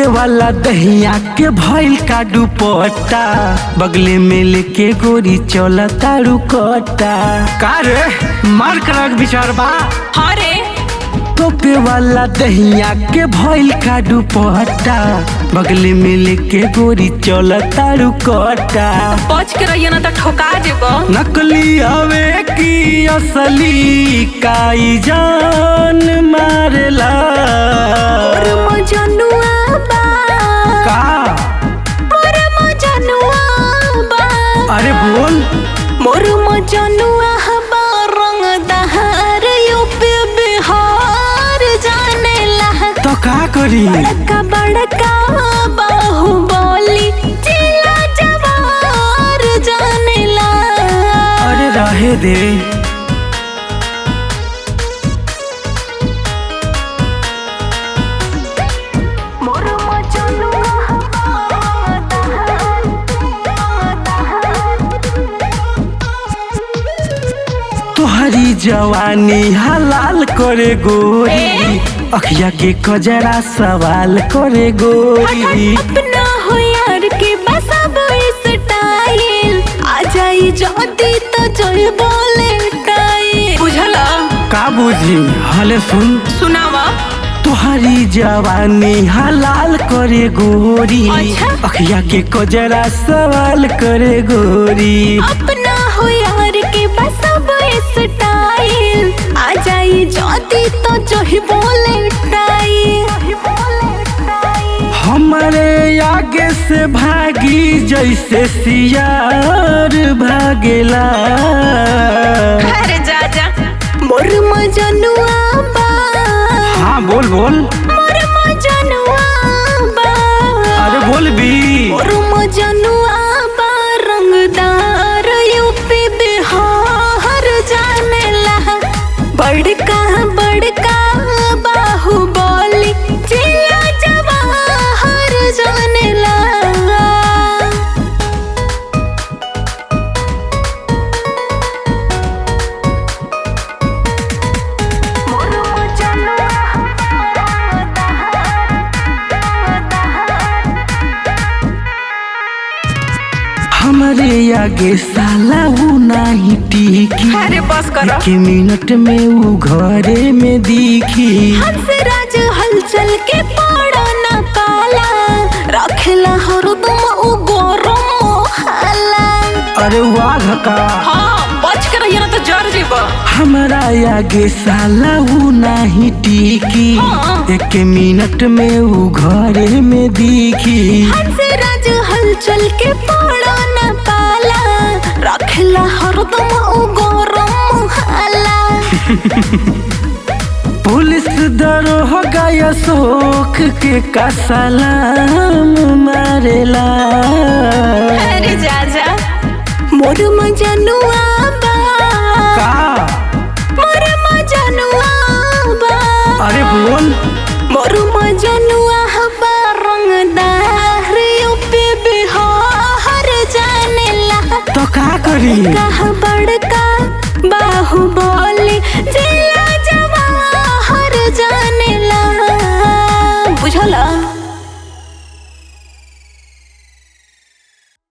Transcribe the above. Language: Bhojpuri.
तोपे वाला दहिया के भइल का दुपट्टा बगले में लेके गोरी चला तारू कट्टा का रे मार कर विचार बा। हाँ रे तोपे वाला दहिया के भइल का दुपट्टा बगले में लेके गोरी चला तारू कट्टा बच के रहिए ना तो ठोका देबो। नकली हवे की असली काई जान मारेला और मजनुआ बा का और मजनुआ बा। अरे बोल मोर मजनुआ बा रंगदार यूपी बिहार जानेला। तो का करी बड़का बड़का बाहुबली जिला जवार जानेला। अरे रहे दे मोर मजनुआ तोहरी जवानी हलाल करे गोरी अखिया के कजरा सवाल करे गोरी अपना हो यार के बस अब स्टाइल आ जाई जदी तो जोई बोले टाइल। बुझला का बुझी हले सुन सुनावा तोहरी जवानी हलाल करे गोरी अच्छा? अखिया के कजरा सवाल करे गोरी अपना हो यार के बस अब स्टाइल आ जाई जदी तो जोई बोले टाइल। हमारे आगे से भागी जैसे सियार भागेला। अरे जा जा मोर मजनुआ बा। हाँ बोल बोल मोर मजनुआ बा। अरे बोल भी मोर मजनुआ बा रंगदार यूपी बिहार जानेला। बड़का बड़का बाहुबली जिला जवाहर जानेला। मोर मजनुआ हमारे आगे साला वो नहीं टिकी अरे बस करो। एक मिनट में वो घरे में दिखी हंसराज हलचल के पड़ा ना पाला रखेला हरदम उ गरम हाला। अरे वाघ का हाँ बच के रहिए ना तो जर जीबो। हमारा आगे साला वो नहीं टिकी हाँ। एक मिनट में वो घरे में दिखी हंसराज हलचल के पड़ा ना पाला रखेला हरदम उ गरम हाला। पुलिस दरोगा या शोक के का सलाम मारेला। अरे जा जा मोर मजनुआ बा। का मोर मजनुआ बा। अरे बोल मोर मजनुआ बा रंगदार यूपी बिहार जानेला। तो का करी कहा बड़का